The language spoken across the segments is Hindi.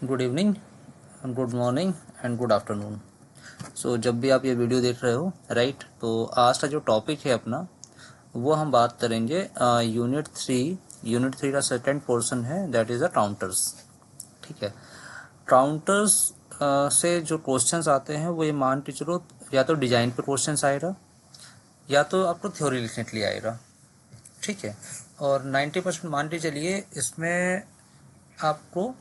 Good evening, good morning and good afternoon. So जब भी आप ये वीडियो देख रहे हो राइट, तो आज का जो टॉपिक है अपना वो हम बात करेंगे यूनिट थ्री का सेकेंड पोर्शन है, दैट इज़ द काउंटर्स। ठीक है, काउंटर्स से जो क्वेश्चंस आते हैं वो ये मान के चलो या तो डिजाइन पे क्वेश्चंस आएगा या तो आपको थ्योरी लिखने के लिए आएगा। ठीक है, और 90% मान के चलिए इसमें आपको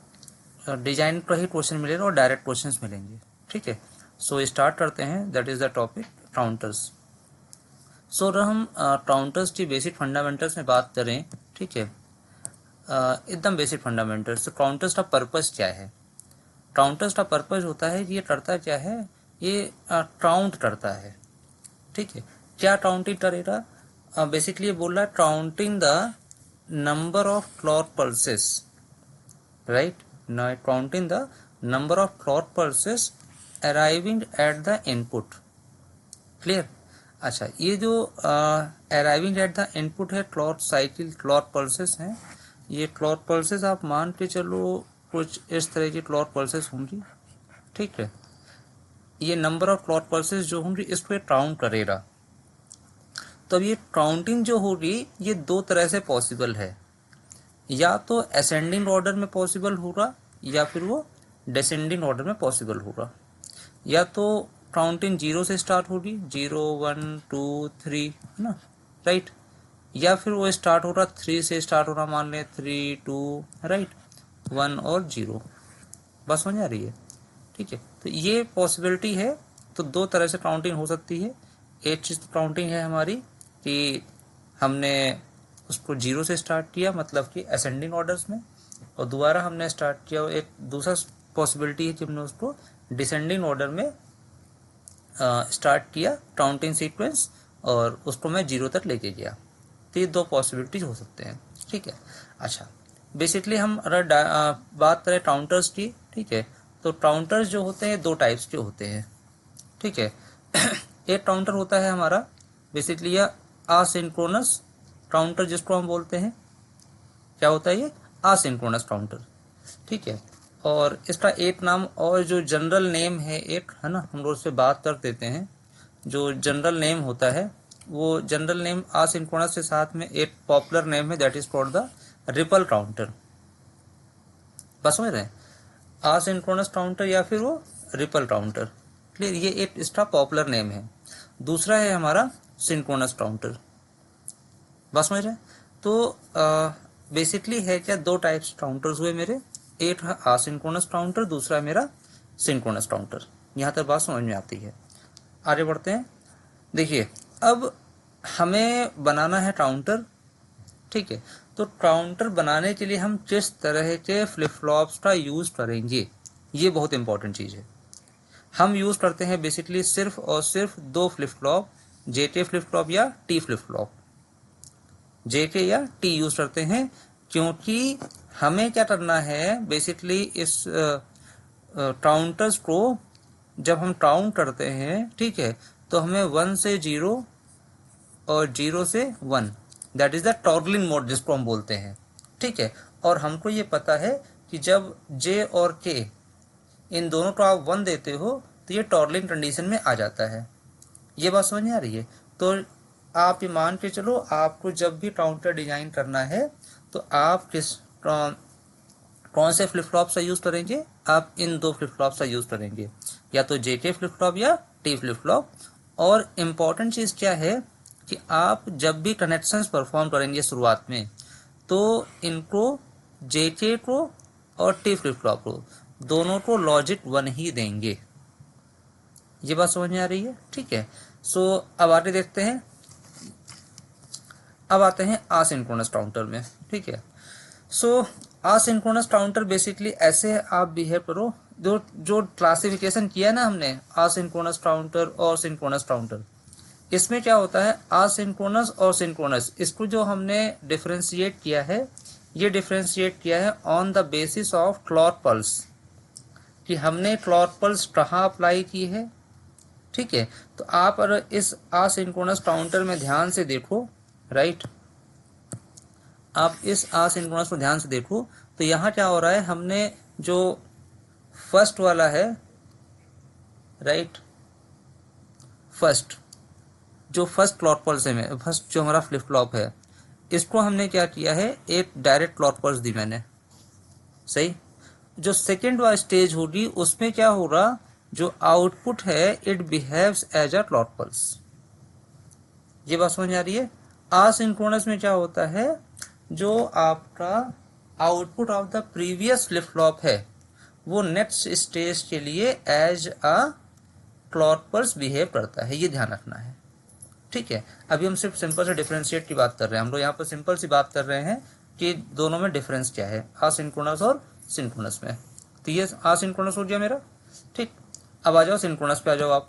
डिजाइन पर ही क्वेश्चन मिलेगा और डायरेक्ट क्वेश्चंस मिलेंगे। ठीक है, सो स्टार्ट करते हैं, that is the topic counters. So अगर हम काउंटर्स की बेसिक फंडामेंटल्स में बात करें, ठीक है, एकदम बेसिक फंडामेंटल्स, तो काउंटर्स का पर्पस क्या है? काउंटर्स का पर्पस होता है कि ये करता क्या है, ये काउंट करता है। ठीक है, क्या काउंटिंग करेगा? बेसिकली ये बोल रहा है counting the number of clock pulses, right, now counting the number of clock pulses arriving at the input। Clear? अच्छा, ये जो अराइविंग एट द इनपुट है, क्लॉक साइकिल क्लॉक पल्सेस हैं। ये क्लॉक पल्सेस आप मान के चलो कुछ इस तरह की क्लॉक पल्सेस होंगी। ठीक है, ये नंबर ऑफ क्लॉक पल्सेस जो होंगी इसको काउंट करेगा। तो अब ये काउंटिंग जो होगी ये दो तरह से पॉसिबल है, या तो असेंडिंग ऑर्डर में पॉसिबल होगा या फिर वो डिसेंडिंग ऑर्डर में पॉसिबल होगा। या तो काउंटिंग 0 से स्टार्ट होगी, 0 1 2 3, है ना, राइट, या फिर वो स्टार्ट होगा 3 से स्टार्ट होना, मान लें 3 2, राइट, 1 और 0। बस समझ आ रही है? ठीक है, तो ये पॉसिबिलिटी है। तो दो तरह से काउंटिंग हो सकती है। एक चीज़ काउंटिंग है हमारी कि हमने उसको 0 से स्टार्ट किया, मतलब कि असेंडिंग ऑर्डर्स में, और दोबारा हमने स्टार्ट किया। एक दूसरा पॉसिबिलिटी है कि हमने उसको डिसेंडिंग ऑर्डर में स्टार्ट किया काउंटिंग सीक्वेंस, और उसको मैं 0 तक लेके गया। तो ये दो पॉसिबिलिटीज हो सकते हैं। ठीक है, अच्छा, बेसिकली हम अगर बात करें काउंटर्स की, ठीक है, तो काउंटर्स जो होते हैं दो टाइप्स के होते हैं। ठीक है, एक काउंटर होता है हमारा बेसिकली यह असिंक्रोनस काउंटर, जिसको हम बोलते हैं, क्या होता है ये? Asynchronous counter. ठीक है, और इसका एक नाम और जो जनरल नेम है एक, है ना, हम लोग उससे बात कर देते हैं। जो जनरल नेम होता है वो जनरल नेम असिंक्रोनस के साथ में एक पॉपुलर नेम है, that is called the ripple counter. बस समझ रहे हैं? असिंक्रोनस काउंटर या फिर वो रिपल काउंटर। क्लियर? ये एक इसका पॉपुलर नेम है। दूसरा है हमारा सिंक्रोनस काउंटर। बस समझ रहे हैं? तो बेसिकली है क्या, दो टाइप्स काउंटर्स हुए मेरे। एक है असिंक्रोनस काउंटर, दूसरा है मेरा सिंक्रोनस काउंटर। यहाँ तक बात समझ में आती है? आगे बढ़ते हैं। देखिए, अब हमें बनाना है काउंटर। ठीक है, तो काउंटर बनाने के लिए हम किस तरह के फ्लिप फ्लॉप्स का यूज करेंगे, ये बहुत इंपॉर्टेंट चीज है। हम यूज करते हैं बेसिकली सिर्फ और सिर्फ दो flip flop, JK flip flop या टी फ्लिप फ्लॉप। जेके या टी यूज करते हैं क्योंकि हमें क्या करना है, बेसिकली इस काउंटर्स को जब हम काउंट करते हैं, ठीक है, तो हमें 1 से 0 और 0 से 1, that is the toggling mode जिसको हम बोलते हैं। ठीक है, और हमको ये पता है कि जब जे और के इन दोनों को आप 1 देते हो तो ये टॉगलिंग कंडीशन में आ जाता है। ये बात समझ में आ रही है? तो आप ये मान के चलो, आपको जब भी काउंटर डिजाइन करना है तो आप कौन से फ्लिप फ्लॉप का यूज करेंगे? आप इन दो फ्लिप फ्लॉप का यूज करेंगे, या तो जेके फ्लिप फ्लॉप या टी फ्लिप फ्लॉप। और इम्पॉर्टेंट चीज क्या है कि आप जब भी कनेक्शंस परफॉर्म करेंगे शुरुआत में, तो इनको जेके को और टी फ्लिप फ्लॉप को दोनों को लॉजिक 1 ही देंगे। ये बात समझ में आ रही है? ठीक है, सो अब आगे देखते हैं। अब आते हैं असिंक्रोनस काउंटर में। ठीक है, सो असिंक्रोनस काउंटर बेसिकली ऐसे आप बिहेव करो, जो जो क्लासिफिकेशन किया ना हमने, असिंक्रोनस काउंटर और सिंक्रोनस काउंटर, इसमें क्या होता है, असिंक्रोनस और सिंक्रोनस, इसको जो हमने डिफरेंशिएट किया है, ये डिफरेंशिएट किया है on the basis of clock pulse, कि हमने क्लॉक पल्स कहाँ अप्लाई की है। ठीक है, तो आप अगर इस असिंक्रोनस काउंटर में ध्यान से देखो, राइट, आप इस असिंक्रोनस को ध्यान से देखो, तो यहाँ क्या हो रहा है, हमने जो फर्स्ट वाला है, राइट, फर्स्ट जो फर्स्ट क्लॉक पल्स है, फर्स्ट जो हमारा फ्लिप फ्लॉप है, इसको हमने क्या किया है, एक डायरेक्ट क्लॉक पल्स दी मैंने, सही। जो सेकेंड वाला स्टेज होगी उसमें क्या होगा, जो आउटपुट है it behaves as a clock pulse. ये बात समझ आ रही है। असिंक्रोनस में क्या होता है, जो आपका output of the previous flip flop है वो नेक्स्ट स्टेज के लिए as a clock pulse behave करता है, ये ध्यान रखना है, ठीक है। अभी हम सिर्फ सिंपल से डिफरेंशिएट की बात कर रहे हैं, हम लोग यहाँ पर सिंपल सी बात कर रहे हैं कि दोनों में डिफरेंस क्या है, असिंक्रोनस और सिंक्रोनस में। तो ये असिंक्रोनस हो गया मेरा, ठीक। अब आ जाओ सिंक्रोनस पे, आ जाओ आप।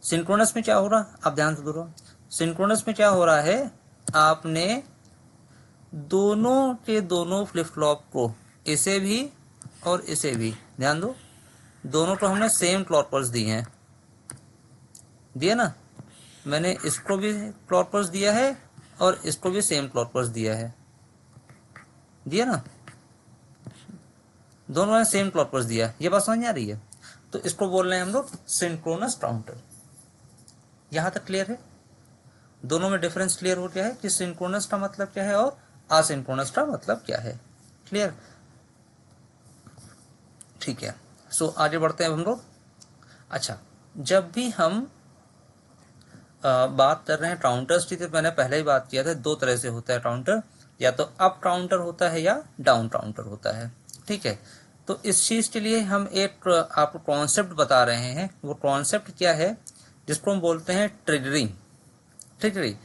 सिंक्रोनस में क्या हो रहा, आप ध्यान से दो, सिंक्रोनस में क्या हो रहा है, आपने दोनों के दोनों फ्लिप फ्लॉप को, इसे भी और इसे भी, ध्यान दो, दोनों को हमने सेम क्लॉक पल्स दिए हैं, दिया ना, मैंने इसको भी क्लॉक पल्स दिया है और इसको भी सेम क्लॉक पल्स दिया है, दिया ना, दोनों ने सेम क्लॉक पल्स दिया। ये बात समझ में आ रही है। तो इसको बोल रहे हैं हम लोग सिंक्रोनस काउंटर। यहां तक क्लियर है, दोनों में डिफरेंस क्लियर हो गया है कि सिंक्रोनस का मतलब क्या है और असिंक्रोनस का मतलब क्या है, क्लियर, ठीक है। सो आगे बढ़ते हैं हम लोग। अच्छा, जब भी हम बात कर रहे हैं काउंटर्स की, तो मैंने पहले ही बात किया था, दो तरह से होता है काउंटर, या तो अप काउंटर होता है या डाउन काउंटर होता है, ठीक है। तो इस चीज के लिए हम एक आपको कॉन्सेप्ट बता रहे हैं, वो कॉन्सेप्ट क्या है, जिसको हम बोलते हैं ट्रिगरिंग। ट्रिगरिंग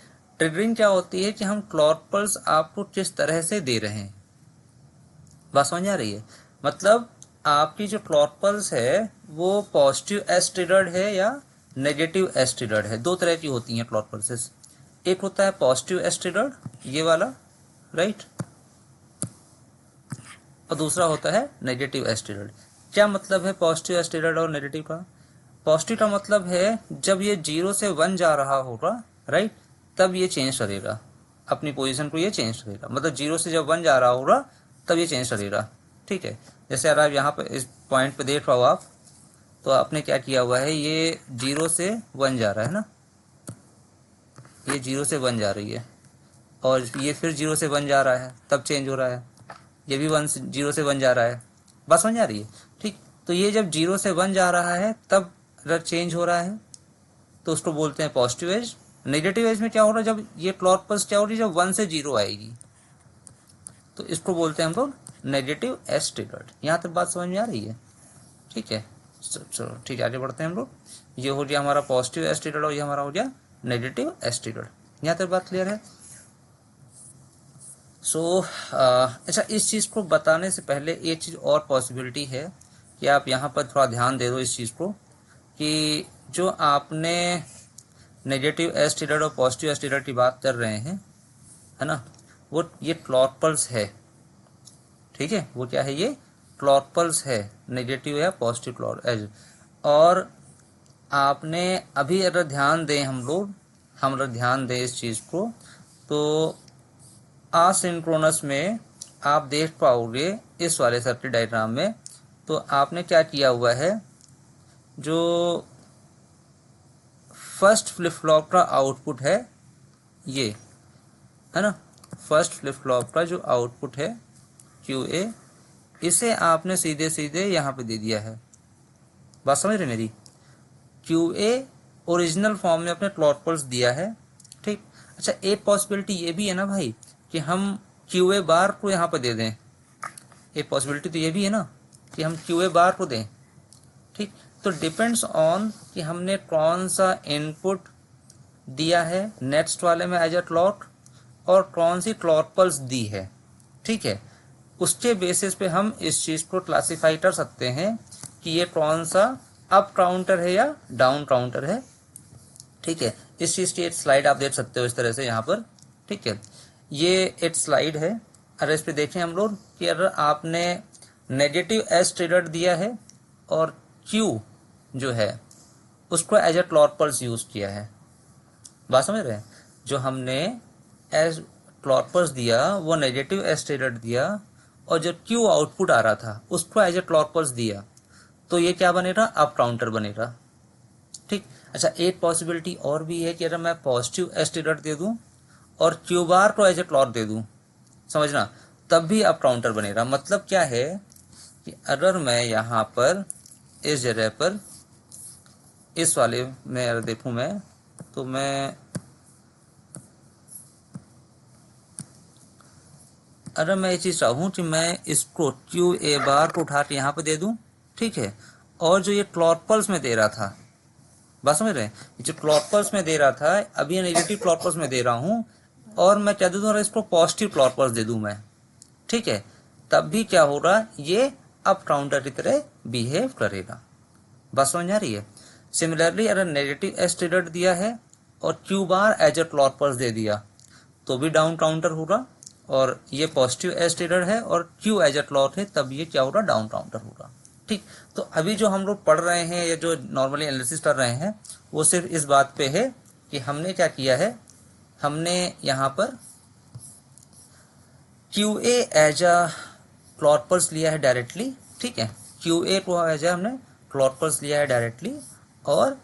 ट्रिगरिंग क्या होती है कि हम क्लॉक पल्स आपको किस तरह से दे रहे हैं, बात समझ आ रही है। मतलब आपकी जो क्लॉक पल्स है वो पॉजिटिव एस ट्रिगर्ड है या नेगेटिव एस ट्रिगर्ड है, दो तरह की होती हैं क्लॉक पल्सेस। एक होता है पॉजिटिव एस ट्रिगर्ड, ये वाला, राइट, और दूसरा होता है नेगेटिव एस ट्रिगर्ड। क्या मतलब है पॉजिटिव एस ट्रिगर्ड और नेगेटिव का? पॉजिटिव का मतलब है जब ये 0 से 1 जा रहा होगा, राइट, तब ये चेंज करेगा अपनी पोजीशन को, ये चेंज करेगा, मतलब 0 से जब 1 जा रहा होगा तब ये चेंज करेगा, ठीक है। जैसे अगर आप यहाँ पर इस पॉइंट पे देख पाओ आप, तो आपने क्या किया हुआ है, ये 0 से 1 जा रहा है ना, ये 0 से 1 जा रही है, और ये फिर 0 से 1 जा रहा है, तब चेंज हो रहा है, ये भी 0 से 1 जा रहा है, बस समझ आ रही है, ठीक। तो ये जब 0 से 1 जा रहा है तब अगर चेंज हो रहा है तो उसको बोलते हैं पॉजिटिव एज। नेगेटिव एज में क्या हो रहा है, जब ये क्लॉक पल्स क्या हो रही है, जब 1 से 0 आएगी तो इसको बोलते हैं हम लोग नेगेटिव एस ट्रिगर्ड। यहाँ तक बात समझ में आ रही है, ठीक है। चलो ठीक है, आगे बढ़ते हैं हम लोग। ये हो गया हमारा पॉजिटिव एस ट्रिगर्ड और ये हमारा हो गया नेगेटिव एस ट्रिगर्ड। यहाँ तक बात क्लियर है। सो अच्छा, इस चीज़ को बताने से पहले एक चीज़ और पॉसिबिलिटी है कि आप यहाँ पर थोड़ा ध्यान दे दो इस चीज़ को, कि जो आपने नेगेटिव एस ट्रिगर्ड और पॉजिटिव एस ट्रिगर्ड की बात कर रहे हैं, है ना, वो ये क्लॉक पल्स है, ठीक है, वो क्या है, ये क्लॉक पल्स है, नेगेटिव या पॉजिटिव क्लॉक एज। और आपने अभी अगर ध्यान दें हम अगर ध्यान दें इस चीज़ को, तो असिंक्रोनस में आप देख पाओगे इस वाले सर्किट डायग्राम में, तो आपने क्या किया हुआ है, जो फर्स्ट फ्लिप फ्लॉप का आउटपुट है ये, है ना, फर्स्ट फ्लिप फ्लॉप का जो आउटपुट है QA, इसे आपने सीधे सीधे यहाँ पे दे दिया है, बात समझ रहे मेरी। QA ओरिजिनल फॉर्म में अपने क्लॉक पल्स दिया है, ठीक। अच्छा, एक पॉसिबिलिटी ये भी है ना भाई कि हम QA बार को यहाँ पे दे दें, एक पॉसिबिलिटी तो ये भी है ना कि हम QA बार को दें, ठीक। तो डिपेंड्स ऑन कि हमने कौन सा इनपुट दिया है नेक्स्ट वाले में एज अ क्लॉक, और कौन सी क्लॉक पल्स दी है, ठीक है। उसके बेसिस पे हम इस चीज़ को क्लासिफाई कर सकते हैं कि ये कौन सा अप काउंटर है या डाउन काउंटर है, ठीक है। इस चीज़ की एक स्लाइड आप देख सकते हो इस तरह से यहाँ पर, ठीक है। ये एक स्लाइड है, अगर इस पे देखें हम लोग कि अगर आपने नेगेटिव एस ट्रिगर्ड दिया है और Q जो है उसको as a clock pulse use किया है, बात समझ रहे हैं। जो हमने एज क्लॉक पल्स दिया वो नेगेटिव एस ट्रिगर्ड दिया, और जो क्यू आउटपुट आ रहा था उसको एज ए क्लॉक पल्स दिया, तो ये क्या बनेगा, अप काउंटर बनेगा। ठीक। अच्छा, एक पॉसिबिलिटी और भी है कि अगर मैं पॉजिटिव एस ट्रिगर दे दूं और क्यू बार को एज ए क्लॉक दे दूं, समझना, तब भी अप काउंटर बनेगा। मतलब क्या है कि अगर मैं यहाँ पर इस जगह पर इस वाले में अगर देखूं मैं, तो मैं अगर मैं ये चीज़ चाहूँ कि मैं इसको क्यू ए बार को उठा के यहाँ पे दे दूँ, ठीक है, और जो ये क्लॉक पल्स में दे रहा था, बात समझ रहे हैं, जो क्लॉक पल्स में दे रहा था अभी ये नेगेटिव क्लॉक पल्स में दे रहा हूँ, और मैं क्या दे दूँ, इसको पॉजिटिव क्लॉक पल्स दे दूँ मैं, ठीक है, तब भी क्या होगा, ये अप काउंटर की तरह बिहेव करेगा। बात समझ आ रही है। सिमिलरली अगर नेगेटिव एस ट्रिगर दिया है और Q bar as a clock pulse दे दिया तो भी डाउन काउंटर होगा, और ये पॉजिटिव एज ट्रिगर है और क्यू एज ए क्लॉक है, तब ये क्या होगा, डाउन काउंटर होगा। ठीक। तो अभी जो हम लोग पढ़ रहे हैं या जो नॉर्मली एनालिसिस कर रहे हैं वो सिर्फ इस बात पे है कि हमने क्या किया है, हमने यहाँ पर Q a as a clock pulse लिया है डायरेक्टली, ठीक है, क्यू ए को एज ए हमने क्लॉक पल्स लिया है डायरेक्टली, और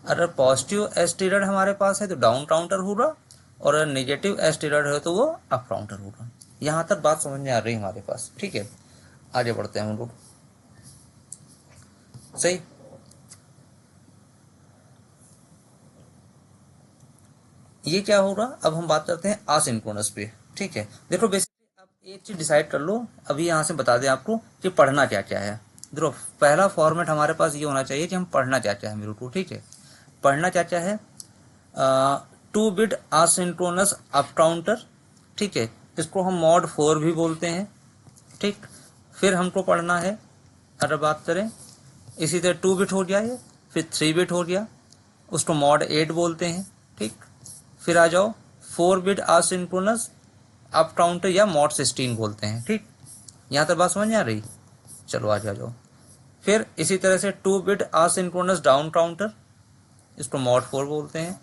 अगर पॉजिटिव एस ट्रिगर हमारे पास है तो डाउन काउंटर होगा, और अगर नेगेटिव एस ट्रिगर है तो वो अप काउंटर होगा। यहाँ तक बात समझ में आ रही है हमारे पास, ठीक है। आगे बढ़ते हैं हम लोग, सही। ये क्या होगा, अब हम बात करते हैं आसिंक्रोनस पे, ठीक है। देखो बेसिकली आप एक चीज डिसाइड कर लो, अभी यहाँ से बता दें आपको कि पढ़ना क्या क्या है। देखो पहला फॉर्मेट हमारे पास ये होना चाहिए कि हम पढ़ना क्या क्या है मेरे को, ठीक है। पढ़ना क्या क्या है, 2 बिट आसिंक्रोनस अप काउंटर, ठीक है, इसको हम मॉड 4 भी बोलते हैं, ठीक। फिर हमको पढ़ना है, अगर बात करें इसी तरह 2 बिट हो गया ये, फिर 3 बिट हो गया, उसको मॉड 8 बोलते हैं, ठीक। फिर आ जाओ 4 बिट आसिंक्रोनस अप काउंटर या मॉड 16 बोलते हैं, ठीक। यहाँ तक बात समझ में आ रही, चलो आ जाओ। फिर इसी तरह से 2 बिट आसिंक्रोनस डाउन काउंटर, इसको मॉड 4 बोलते हैं,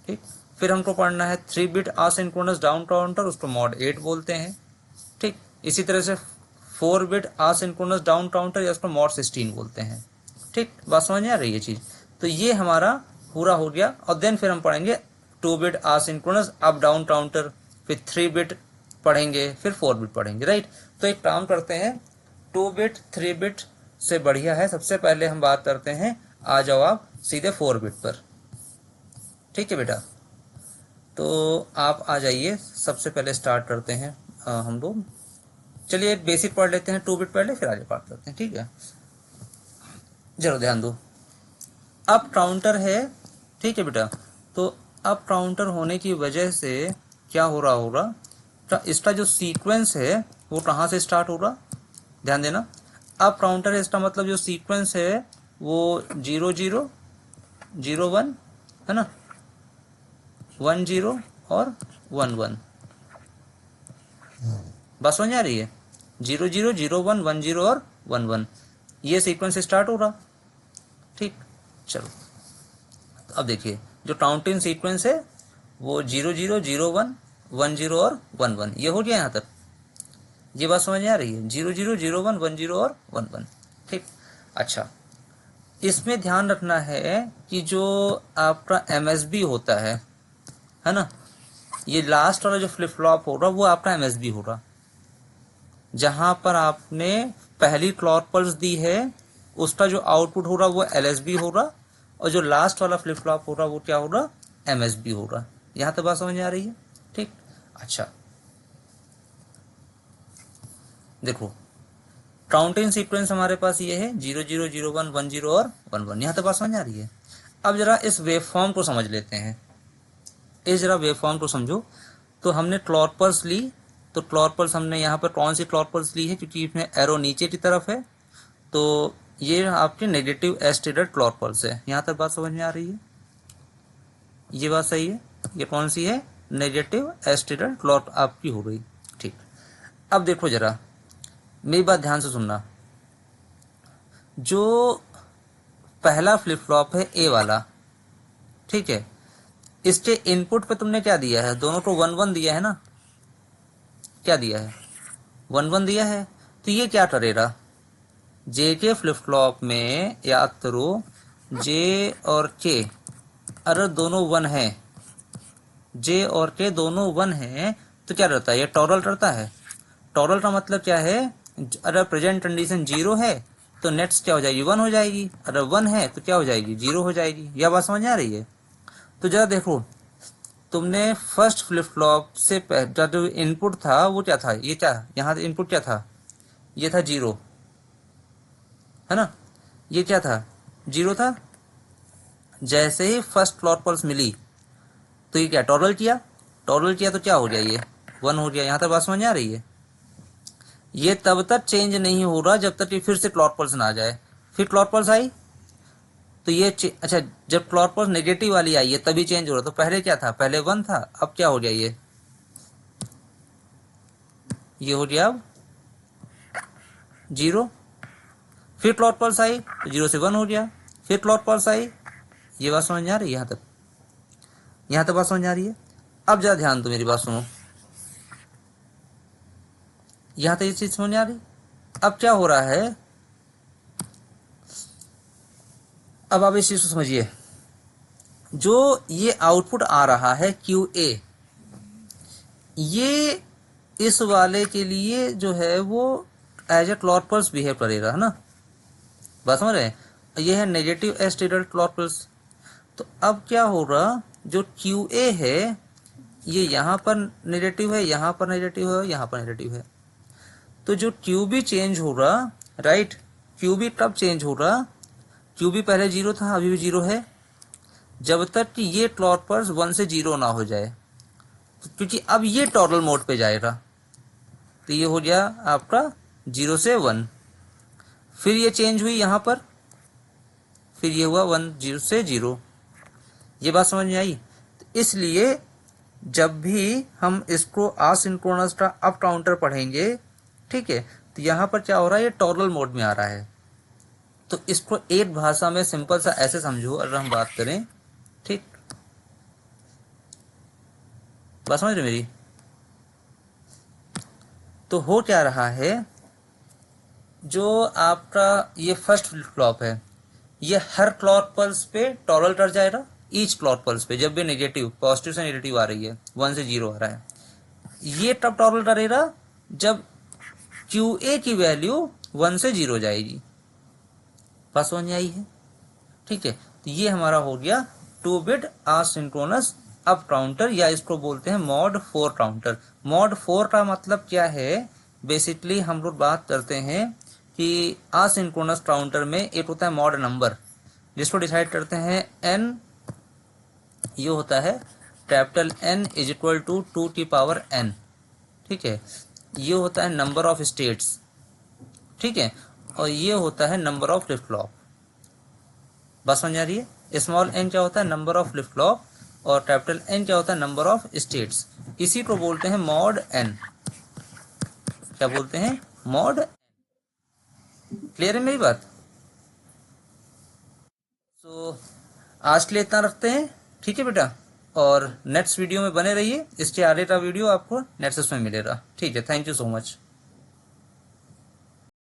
ठीक। फिर हमको पढ़ना है 3 बिट आसिंक्रोनस डाउन काउंटर, उसको मॉड 8 बोलते हैं, ठीक। इसी तरह से 4 बिट आसिंक्रोनस डाउन काउंटर या उसको मॉड 16 बोलते हैं, ठीक। बात समझ में आ रही है चीज़। तो ये हमारा पूरा हो गया, और देन फिर हम पढ़ेंगे 2 बिट आसिंक्रोनस अप डाउन काउंटर, फिर 3 बिट पढ़ेंगे, फिर 4 बिट पढ़ेंगे, राइट। तो एक काम करते हैं, 2 बिट 3 बिट से बढ़िया है, सबसे पहले हम बात करते हैं, आ जाओ आप सीधे 4 बिट पर, ठीक है बेटा। तो आप आ जाइए, सबसे पहले स्टार्ट करते हैं हम लोग, चलिए बेसिक पढ़ लेते हैं, 2 बिट पहले फिर आगे बात करते हैं, ठीक है। जरूर ध्यान दो, अप काउंटर है, ठीक है बेटा। तो अप काउंटर होने की वजह से क्या हो रहा होगा, तो इसका जो सीक्वेंस है वो कहाँ से स्टार्ट होगा, ध्यान देना। अप काउंटर है, इसका मतलब जो सीक्वेंस है वो 0 0 0 1 है ना, 1 0 और 1 1, बात समझ आ रही है, 0 0 0 1 1 0 और 1 1, ये सीक्वेंस स्टार्ट होगा, ठीक। चलो अब देखिए, जो काउंटिंग सीक्वेंस है वो 0 0 0 1 1 0 और 1 1, ये हो गया यहाँ तक, ये बात समझ में आ रही है, 0 0 0 1 1 0 और 1 1, ठीक। अच्छा, इसमें ध्यान रखना है कि जो आपका MSB होता है ना, ये लास्ट वाला जो फ्लिप फ्लॉप होगा वो आपका MSB होगा, जहां पर आपने पहली क्लॉक पल्स दी है उसका जो आउटपुट होगा वो LSB होगा, और जो लास्ट वाला फ्लिप फ्लॉप होगा वो क्या होगा, MSB होगा। यहाँ तक बात समझ में आ रही है, ठीक। अच्छा देखो, काउंटिंग सीक्वेंस हमारे पास ये है 0 0 0 1 1 0 और 1 1, यहाँ तक बात समझ आ रही है। अब जरा इस वेव फॉर्म को समझ लेते हैं, इस जरा वेव फॉर्म को समझो। तो हमने क्लॉक पल्स ली, तो क्लॉक पल्स हमने यहाँ पर कौन सी क्लॉक पल्स ली है, क्योंकि इसमें एरो नीचे की तरफ है, तो ये आपकी negative S trigger clock pulse है। यहाँ तक बात समझ में आ रही है, ये बात सही है, ये कौन सी है, नेगेटिव एस ट्रिगर क्लॉक आपकी हो गई, ठीक। अब देखो जरा मेरी बात ध्यान से सुनना, जो पहला फ्लिप फ्लॉप है ए वाला, ठीक है, इसके इनपुट पे तुमने क्या दिया है, दोनों को 1 1 दिया है ना, क्या दिया है, 1 1 दिया है, तो ये क्या करेगा, जे के फ्लिप फ्लॉप में याद करो जे और के अगर दोनों 1 है, जे और के दोनों 1 है, तो क्या रहता है, ये टॉरल रहता है। टॉरल का मतलब क्या है, अगर प्रेजेंट कंडीशन 0 है तो नेक्स्ट क्या हो जाएगी, 1 हो जाएगी, अगर 1 है तो क्या हो जाएगी, 0 हो जाएगी। यह बात समझ आ रही है। तो जरा देखो, तुमने फर्स्ट फ्लिप फ्लॉप से जो इनपुट था वो क्या था, ये क्या यहाँ इनपुट क्या था, ये था 0, है ना, ये क्या था, 0 था। जैसे ही फर्स्ट क्लॉक पल्स मिली तो ये क्या टॉरल किया, टॉरल किया तो क्या हो गया, ये 1 हो गया। यहाँ तक बात समझ आ रही है। ये तब तक चेंज नहीं हो रहा जब तक ये फिर से क्लॉक पल्स ना आ जाए। फिर क्लॉक पल्स आई तो ये अच्छा, जब क्लॉक पल्स नेगेटिव वाली आई है तभी चेंज हो रहा। तो पहले क्या था, पहले 1 था, अब क्या हो गया, ये हो गया अब 0। फिर क्लॉक पल्स आई तो 0 से 1 हो गया, फिर क्लॉक पल्स आई। ये बात समझ आ रही है, यहाँ तक, यहाँ तक बात समझ आ रही है। अब जरा ध्यान दो, मेरी बात सुनो, यहाँ तक ये चीज समझ आ रही। अब क्या हो रहा है, अब आप इस चीज को समझिए, जो ये आउटपुट आ रहा है QA, ये इस वाले के लिए जो है वो as a clock pulse behave करेगा, है ना, बात समझ रहे हैं। ये है नेगेटिव एस्टेडल क्लॉक पल्स। तो अब क्या होगा, जो QA है ये यहाँ पर नेगेटिव है, यहाँ पर नेगेटिव है, यहाँ पर नेगेटिव है। तो जो QB चेंज होगा, राइट, QB कब चेंज होगा, QB पहले 0 था, अभी भी 0 है, जब तक कि ये क्लॉक पल्स 1 से 0 ना हो जाए, क्योंकि अब ये टॉरल मोड पे जाएगा। तो ये हो गया आपका 0 से 1, फिर ये चेंज हुई यहाँ पर, फिर ये हुआ 1 0 से 0। ये बात समझ में आई। तो इसलिए जब भी हम इसको आसिंक्रोनस का अप काउंटर पढ़ेंगे, ठीक है, तो यहाँ पर क्या हो रहा है, ये टॉरल मोड में आ रहा है। तो इसको एक भाषा में सिंपल सा ऐसे समझो, अगर हम बात करें, ठीक, बात समझ रहे मेरी। तो हो क्या रहा है, जो आपका ये फर्स्ट फ्लिप फ्लॉप है, ये हर क्लॉक पल्स पे टॉरल कर जाएगा, ईच क्लॉक पल्स पे जब भी नेगेटिव, पॉजिटिव से नेगेटिव आ रही है, 1 से 0 आ रहा है, ये तब टॉरल करेगा जब QA की वैल्यू 1 से 0 जाएगी। बात समझ में आई है, ठीक है। तो ये हमारा हो गया 2 बिट आसिंक्रोनस अप काउंटर, या इसको बोलते हैं मॉड 4 काउंटर। मॉड 4 का मतलब क्या है, बेसिकली हम लोग बात करते हैं कि आसिंक्रोनस काउंटर में एक होता है मॉड नंबर, जिसको डिसाइड करते हैं n, ये होता है capital N is equal to 2 की पावर n, ठीक है। ये होता है नंबर ऑफ स्टेट्स, ठीक है, और ये होता है नंबर ऑफ फ्लिप फ्लॉप। बात समझ आ रही है। स्मॉल n क्या होता है, नंबर ऑफ फ्लिप फ्लॉप, और कैपिटल N क्या होता है, नंबर ऑफ स्टेट्स। इसी को बोलते हैं मॉड n। क्या बोलते हैं, मॉड। क्लियर है मेरी बात। तो आज के लिए इतना रखते हैं, ठीक है बेटा, और नेक्स्ट वीडियो में बने रहिए। इसके आगे का वीडियो आपको नेक्स्ट में मिलेगा, ठीक है। Thank you so much.